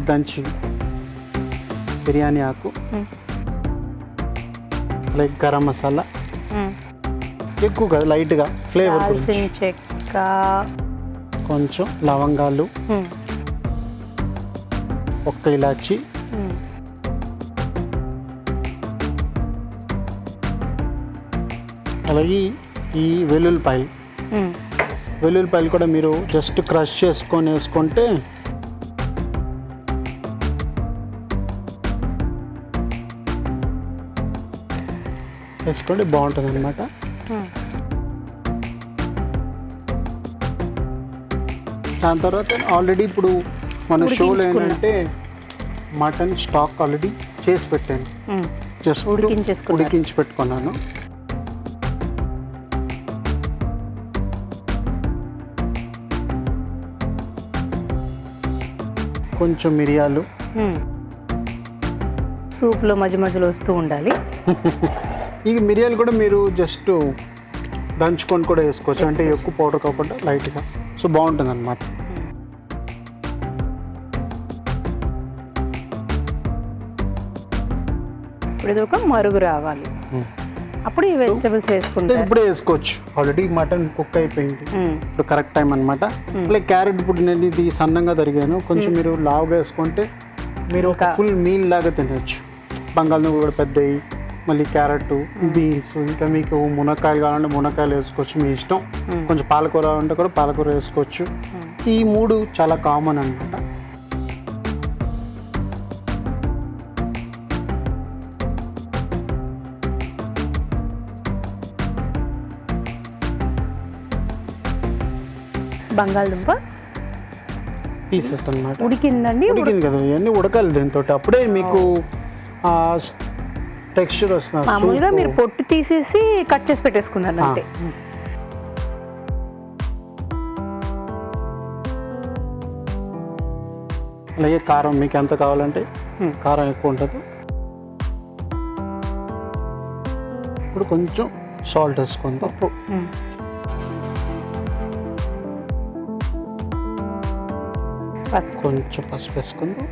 దంచి బిర్యానీ ఆకు, లైక్ గరం మసాలా ఎక్కువ కదా, లైట్గా ఫ్లేవర్, చెక్క, కొంచెం లవంగాలు, 1 ఇలాచి, అలాగే ఈ వెల్లుల్లిపాయలు కూడా మీరు జస్ట్ క్రష్ చేసుకొని వేసుకుంటే బాగుంటుంది అన్నమాట. దాని తర్వాత ఆల్రెడీ ఇప్పుడు మన షోలో ఏంటంటే మటన్ స్టాక్ ఆల్రెడీ చేసి పెట్టాను, జస్ట్ ఉడికించి పెట్టుకున్నాను. కొంచెం మిరియాలు, సూప్లో మధ్య మధ్యలో వస్తూ ఉండాలి. ఈ మిరియాలు కూడా మీరు జస్ట్ దంచుకొని కూడా వేసుకోవచ్చు, అంటే ఎక్కువ పౌడర్ కాకుండా లైట్గా. సో బాగుంటుంది అన్నమాట. ఇప్పుడు ఇది ఒక మరుగు రావాలి, అప్పుడు ఈ వెజిటబుల్స్ వేసుకుంటారు. ఇప్పుడే వేసుకోవచ్చు, ఆల్రెడీ మటన్ కుక్ అయిపోయింది. ఇప్పుడు కరెక్ట్ టైం అనమాట. లైక్ క్యారెట్ ఇప్పుడు నేను ఇది సన్నంగా తరిగాను, కొంచెం మీరు లావుగా వేసుకుంటే మీరు ఒక ఫుల్ మీల్ లాగా తినచ్చు. బంగాళదుంప కూడా పెద్దవి, మళ్ళీ క్యారెట్, బీన్స్, ఇంకా మీకు మునక్కాయలు కావాలంటే మునక్కాయలు వేసుకోవచ్చు, మీ ఇష్టం. కొంచెం పాలకూర అంటే కూడా పాలకూర వేసుకోవచ్చు. ఈ 3 చాలా కామన్ అనమాట. బంగాళదుంప పీసెస్ అన్నమాట. ఉడికిందండి, ఉడికింది కదా, ఇవన్నీ ఉడకాలి దీంతో, అప్పుడే మీకు టెక్స్చర్ వస్తుంది. మామూలుగా మీరు పొట్టు తీసేసి కట్ చేసి పెట్టేసుకున్నారు అంతే. అలాగే కారం మీకు ఎంత కావాలంటే కారం ఎక్కువ ఉంటుంది. ఇప్పుడు కొంచెం సాల్ట్ వేసుకుందాం. ఉప్పు, పసుపు, కొంచెం పసుపు వేసుకుందాం.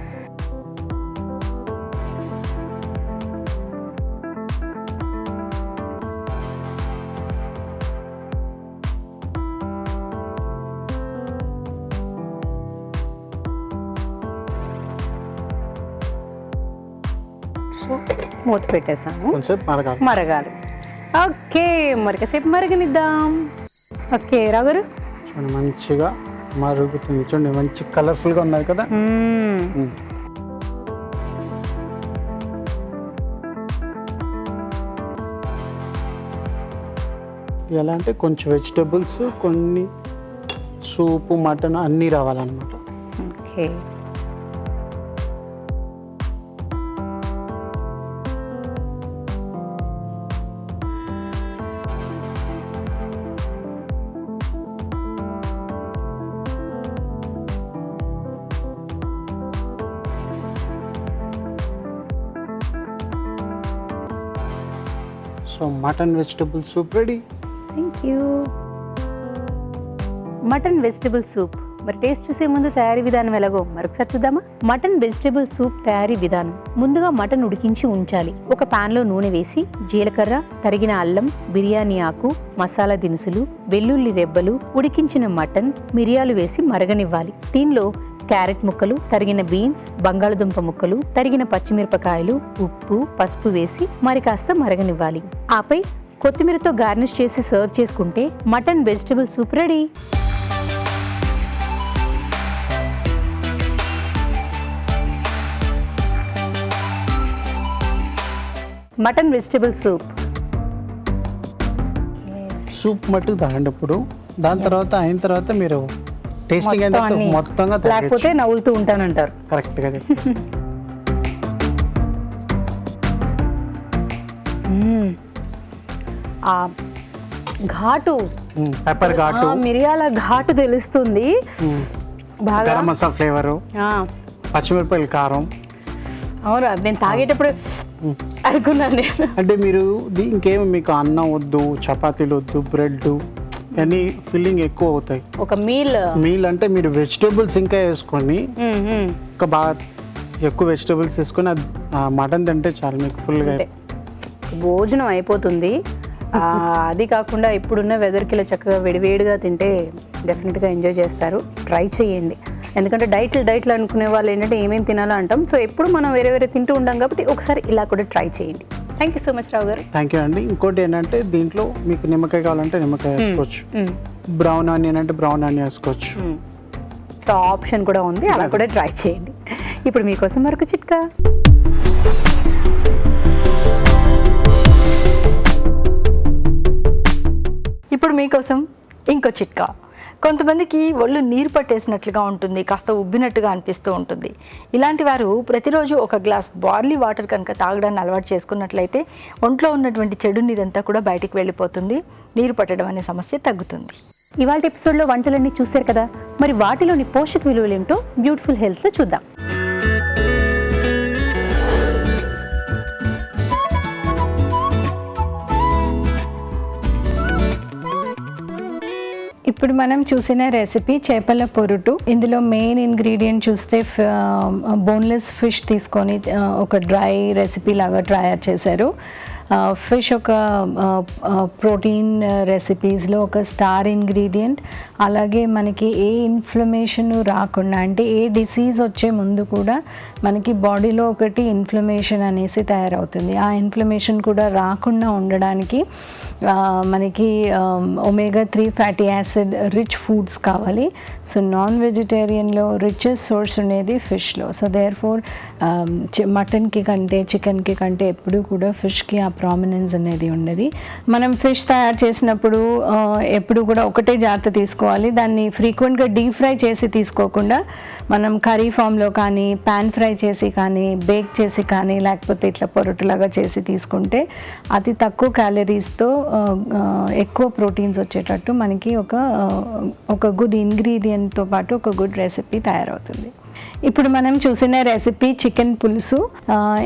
మూత పెట్టేసాము, కొంచెం మరగాలి. ఓకే, మరికసేపు మరగనిద్దాం. ఓకే రావు గారు, మంచిగా మరుగుతుంది చూడండి, మంచి కలర్ఫుల్గా ఉన్నాయి కదా. ఎలా అంటే కొంచెం వెజిటబుల్స్, కొన్ని సూపు, మటన్ అన్నీ రావాలన్నమాట. Okay. So mutton vegetable soup ready. Thank you. Mutton vegetable soup. మరి టేస్ట్ చూసే ముందు తయారీ విధానం ఎలాగో మరొకసారి చూద్దామా? మటన్ వెజిటబుల్ సూప్ తయారీ విధానం. ముందుగా మటన్ ఉడికించి ఉంచాలి. ఒక పాన్లో నూనె వేసి జీలకర్ర, తరిగిన అల్లం, బిర్యానీ ఆకు, మసాలా దినుసులు, వెల్లుల్లి రెబ్బలు, ఉడికించిన మటన్, మిరియాలు వేసి మరగనివ్వాలి. దీనిలో క్యారెట్ ముక్కలు, తరిగిన బీన్స్, బంగాళదుంప ముక్కలు, తరిగిన పచ్చిమిరపకాయలు, ఉప్పు, పసుపు వేసి మరి కాస్త మరగనివ్వాలి. ఆపై కొత్తిమీరతో గార్నిష్ చేసి సర్వ్ చేసుకుంటే mutton vegetable soup ready. Mutton vegetable soup. Soup మట్టుకు తాగండి ఇప్పుడు. దాని తర్వాత అయిన తర్వాత మీరు టేస్టింగ్ అయిన తర్వాత మొత్తంగా లేకపోతే నవ్వులుతూ ఉంటానంటారు. కరెక్ట్గా ఆ ఘాటు, పెప్పర్ ఘాటు, మిరియాల ఘాటు తెలుస్తుంది బాగా. గరం మసాలా ఫ్లేవరు, పచ్చిమిరపకాయల కారం. అవును, నేను తాగేటప్పుడు అనుకున్నాను నేను. అంటే మీరు ఇంకేం మీకు అన్నం వద్దు, చపాతీలు వద్దు, బ్రెడ్ అన్నీ ఫిల్లింగ్ ఎక్కువ అవుతాయి. ఒక మీల్ అంటే మీరు వెజిటేబుల్స్ ఇంకా వేసుకొని ఇంకా బాగా ఎక్కువ వెజిటేబుల్స్ వేసుకొని మటన్ తింటే చాలు మీకు ఫుల్గా భోజనం అయిపోతుంది. అది కాకుండా ఇప్పుడున్న వెదర్కి ఇలా చక్కగా వేడివేడిగా తింటే డెఫినెట్గా ఎంజాయ్ చేస్తారు. ట్రై చేయండి. ఎందుకంటే డైట్లు అనుకునే వాళ్ళు ఏంటంటే ఏమేమి తినాలో అంటాం. సో ఎప్పుడు మనం వేరే తింటూ ఉంటాం కాబట్టి ఒకసారి ఇలా కూడా ట్రై చేయండి. థ్యాంక్ యూ సో మచ్ రావు గారు. థ్యాంక్ యూ అండి. ఇంకోటి ఏంటంటే దీంట్లో మీకు నిమ్మకాయ కావాలంటే నిమ్మకాయ వేసుకోవచ్చు, బ్రౌన్ ఆనియన్ అంటే బ్రౌన్ ఆనియన్ వేసుకోవచ్చు. సో ఆప్షన్ కూడా ఉంది, అలా కూడా ట్రై చేయండి. ఇప్పుడు మీకోసం మరొక చిట్కా. ఇప్పుడు మీకోసం ఇంకో చిట్కా. కొంతమందికి ఒళ్ళు నీరు పట్టేసినట్లుగా ఉంటుంది, కాస్త ఉబ్బినట్టుగా అనిపిస్తూ ఉంటుంది. ఇలాంటి వారు ప్రతిరోజు ఒక గ్లాస్ బార్లీ వాటర్ కనుక తాగడాన్ని అలవాటు చేసుకున్నట్లయితే ఒంట్లో ఉన్నటువంటి చెడు నీరంతా కూడా బయటికి వెళ్ళిపోతుంది, నీరు పట్టడం అనే సమస్య తగ్గుతుంది. ఇవాళ ఎపిసోడ్లో వంటలన్నీ చూశారు కదా, మరి వాటిలోని పోషక విలువలు ఏమిటో బ్యూటిఫుల్ హెల్త్లో చూద్దాం. ఇప్పుడు మనం చూసిన రెసిపీ చేపల పొరుటు. ఇందులో మెయిన్ ఇంగ్రీడియంట్ చూస్తే బోన్లెస్ ఫిష్ తీసుకొని ఒక డ్రై రెసిపీ లాగా తయారు చేశారు. ఫిష్ ఒక ప్రోటీన్ రెసిపీస్లో ఒక స్టార్ ఇంగ్రీడియంట్. అలాగే మనకి ఏ ఇన్ఫ్లమేషన్ రాకుండా, అంటే ఏ డిసీజ్ వచ్చే ముందు కూడా మనకి బాడీలో ఒకటి ఇన్ఫ్లమేషన్ అనేసి తయారవుతుంది. ఆ ఇన్ఫ్లమేషన్ కూడా రాకుండా ఉండడానికి మనకి omega-3 fatty acid rich foods కావాలి. సో నాన్ వెజిటేరియన్లో రిచెస్ట్ సోర్స్ ఉండేది ఫిష్లో. సో దేర్ ఫోర్ మటన్కి కంటే చికెన్కి కంటే ఎప్పుడు కూడా ఫిష్కి ఆ ప్రామినెన్స్ అనేది ఉండదు. మనం ఫిష్ తయారు చేసినప్పుడు ఎప్పుడు కూడా ఒకటే జాగ్రత్త తీసుకోవాలి. దాన్ని ఫ్రీక్వెంట్గా డీప్ ఫ్రై చేసి తీసుకోకుండా మనం కర్రీ ఫామ్లో కానీ ప్యాన్ ఫ్రై చేసి కానీ బేక్ చేసి కానీ లేకపోతే ఇట్లా పొరటులాగా చేసి తీసుకుంటే అతి తక్కువ క్యాలరీస్తో ఎక్కువ ప్రోటీన్స్ వచ్చేటట్టు మనకి ఒక గుడ్ ఇంగ్రీడియంట్తో పాటు ఒక గుడ్ రెసిపీ తయారవుతుంది. ఇప్పుడు మనం చూసిన రెసిపీ చికెన్ పులుసు.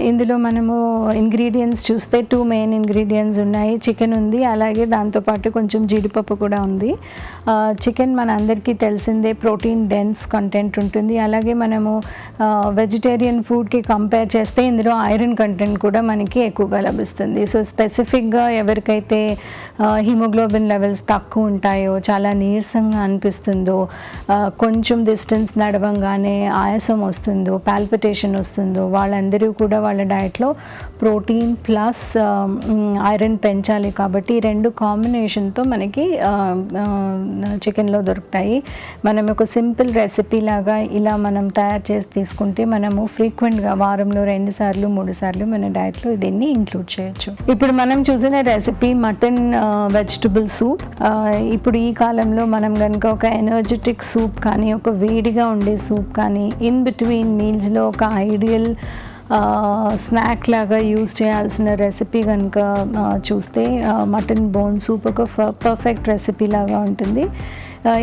ఇందులో మనము ఇంగ్రీడియంట్స్ చూస్తే 2 మెయిన్ ఇంగ్రీడియంట్స్ ఉన్నాయి. చికెన్ ఉంది, అలాగే దాంతోపాటు కొంచెం జీడిపప్పు కూడా ఉంది. చికెన్ మన అందరికీ తెలిసిందే ప్రోటీన్ డెన్స్ కంటెంట్ ఉంటుంది. అలాగే మనము వెజిటేరియన్ ఫుడ్కి కంపేర్ చేస్తే ఇందులో ఐరన్ కంటెంట్ కూడా మనకి ఎక్కువగా లభిస్తుంది. సో స్పెసిఫిక్గా ఎవరికైతే హిమోగ్లోబిన్ లెవెల్స్ తక్కువ ఉంటాయో, చాలా నీరసంగా అనిపిస్తుందో, కొంచెం డిస్టెన్స్ నడవంగానే ఆయాసం వస్తుందో, పాల్పిటేషన్ వస్తుందో వాళ్ళందరూ కూడా వాళ్ళ డైట్లో ప్రోటీన్ ప్లస్ ఐరన్ పెంచాలి. కాబట్టి ఈ రెండు కాంబినేషన్తో మనకి చికెన్లో దొరుకుతాయి. మనం ఒక సింపుల్ రెసిపీ లాగా ఇలా మనం తయారు చేసి తీసుకుంటే మనము ఫ్రీక్వెంట్గా వారంలో 2 సార్లు 3 సార్లు మన డైట్లో దీన్ని ఇంక్లూడ్ చేయొచ్చు. ఇప్పుడు మనం చూసిన రెసిపీ మటన్ వెజిటబుల్ సూప్. ఇప్పుడు ఈ కాలంలో మనం కనుక ఒక ఎనర్జెటిక్ సూప్ కానీ, ఒక వేడిగా ఉండే సూప్ కానీ, ఇన్ బిట్వీన్ మీల్స్లో ఒక ఐడియల్ స్నాక్ లాగా యూజ్ చేయాల్సిన రెసిపీ కనుక చూస్తే మటన్ బోన్ సూప్ ఒక పర్ఫెక్ట్ రెసిపీ లాగా ఉంటుంది.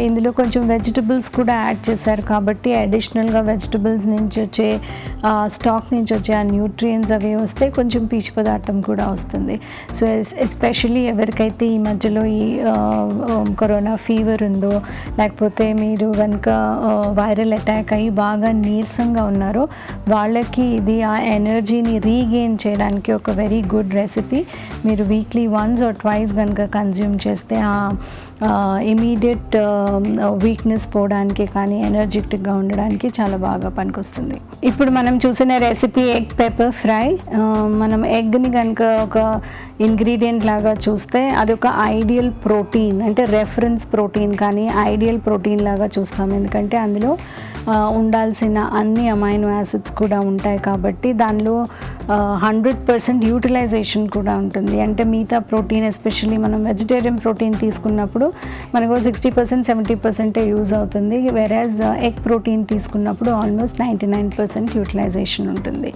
ఇందులో కొంచెం వెజిటబుల్స్ కూడా యాడ్ చేశారు కాబట్టి అడిషనల్గా వెజిటబుల్స్ నుంచి వచ్చే స్టాక్ నుంచి వచ్చే ఆ న్యూట్రియంట్స్ అవి వస్తే కొంచెం పీచు పదార్థం కూడా వస్తుంది. సో ఎస్పెషలీ ఎవరికైతే ఈ మధ్యలో ఈ కరోనా ఫీవర్ ఉందో, లేకపోతే మీరు కనుక వైరల్ అటాక్ అయ్యి బాగా నీరసంగా ఉన్నారో వాళ్ళకి ఇది ఆ ఎనర్జీని రీగెయిన్ చేయడానికి ఒక వెరీ గుడ్ రెసిపీ. మీరు వీక్లీ వన్స్ ఆర్ ట్వైస్ కనుక కన్జ్యూమ్ చేస్తే ఇమీడియట్ వీక్నెస్ పోవడానికి కానీ ఎనర్జెటిక్గా ఉండడానికి చాలా బాగా పనికొస్తుంది. ఇప్పుడు మనం చూసిన రెసిపీ ఎగ్ పెప్పర్ ఫ్రై. మనం ఎగ్ని కనుక ఒక ఇంగ్రీడియంట్ లాగా చూస్తే అదొక ఐడియల్ ప్రోటీన్, అంటే రెఫరెన్స్ ప్రోటీన్ కానీ ఐడియల్ ప్రోటీన్ లాగా చూస్తాం. ఎందుకంటే అందులో ఉండాల్సిన అన్ని అమైనో యాసిడ్స్ కూడా ఉంటాయి కాబట్టి దానిలో 100% యూటిలైజేషన్ కూడా ఉంటుంది. అంటే మిగతా ప్రోటీన్ ఎస్పెషల్లీ మనం వెజిటేరియన్ ప్రోటీన్ తీసుకున్నప్పుడు మనకు 60% 70% యూజ్ అవుతుంది. వెరాజ్ ఎగ్ ప్రోటీన్ తీసుకున్నప్పుడు ఆల్మోస్ట్ 99% యూటిలైజేషన్ ఉంటుంది.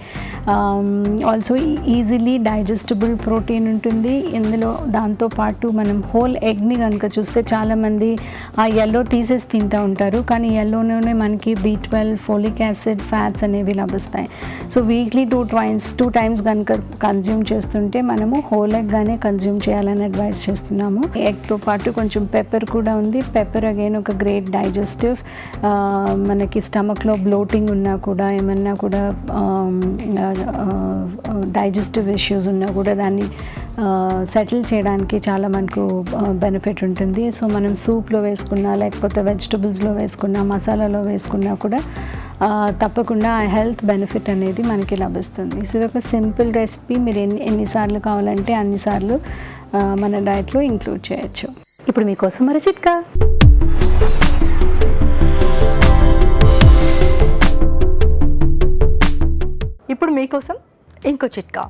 ఆల్సో ఈజీలీ డైజెస్టబుల్ ప్రోటీన్ ఉంటుంది ఇందులో. దాంతోపాటు మనం హోల్ ఎగ్ని కనుక చూస్తే చాలామంది ఆ ఎల్లో తీసేసి తింటూ ఉంటారు, కానీ ఎల్లోనే మనకి B12, ఫోలిక్ యాసిడ్, ఫ్యాట్స్ అనేవి లభిస్తాయి. సో వీక్లీ 2 టైమ్స్ కనుక కన్జ్యూమ్ చేస్తుంటే మనము హోల్ ఎగ్గానే కన్జ్యూమ్ చేయాలని అడ్వైస్ చేస్తున్నాము. ఎగ్తో పాటు కొంచెం పెప్పర్ కూడా ఉంది. పెప్పర్ అగైన్ ఒక గ్రేట్ డైజెస్టివ్. మనకి స్టమక్లో బ్లోటింగ్ ఉన్నా కూడా, ఏమన్నా కూడా డైజెస్టివ్ ఇష్యూస్ ఉన్నా కూడా దాన్ని సెటిల్ చేయడానికి చాలా మనకు బెనిఫిట్ ఉంటుంది. సో మనం సూప్లో వేసుకున్నా, లేకపోతే వెజిటబుల్స్లో వేసుకున్నా, మసాలాలో వేసుకున్నా కూడా తప్పకుండా ఆ హెల్త్ బెనిఫిట్ అనేది మనకి లభిస్తుంది. సో ఇది ఒక సింపుల్ రెసిపీ. మీరు ఎన్నిసార్లు కావాలంటే అన్నిసార్లు మన డైట్లో ఇంక్లూడ్ చేయొచ్చు. ఇప్పుడు మీకోసం మరో చిట్కా. ఇప్పుడు మీకోసం ఇంకో చిట్కా.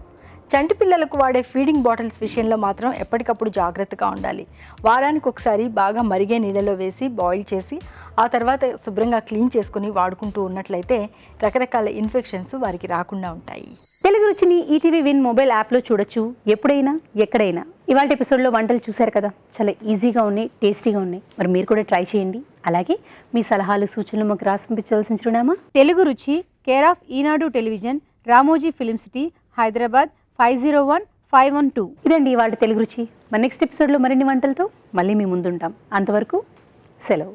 చంటి పిల్లలకు వాడే ఫీడింగ్ బాటిల్స్ విషయంలో మాత్రం ఎప్పటికప్పుడు జాగ్రత్తగా ఉండాలి. వారానికి ఒకసారి బాగా మరిగే నీళ్ళలో వేసి బాయిల్ చేసి ఆ తర్వాత శుభ్రంగా క్లీన్ చేసుకుని వాడుకుంటూ ఉన్నట్లయితే రకరకాల ఇన్ఫెక్షన్స్ వారికి రాకుండా ఉంటాయి. తెలుగు రుచిని ఈటీవీ విన్ మొబైల్ యాప్లో చూడొచ్చు, ఎప్పుడైనా ఎక్కడైనా. ఇవాళ ఎపిసోడ్లో వంటలు చూశారు కదా, చాలా ఈజీగా ఉన్నాయి, టేస్టీగా ఉన్నాయి. మరి మీరు కూడా ట్రై చేయండి. అలాగే మీ సలహాలు సూచనలు మాకు రాసి పంపించవలసిన చిరునామా తెలుగు రుచి, care of Eenadu television, Ramoji film city, Hyderabad 501512. ఇదండి ఇవాళ తెలుగు రుచి. మన నెక్స్ట్ ఎపిసోడ్లో మరిన్ని వంటలతో మళ్ళీ మీ ముందుంటాం. అంతవరకు సెలవు.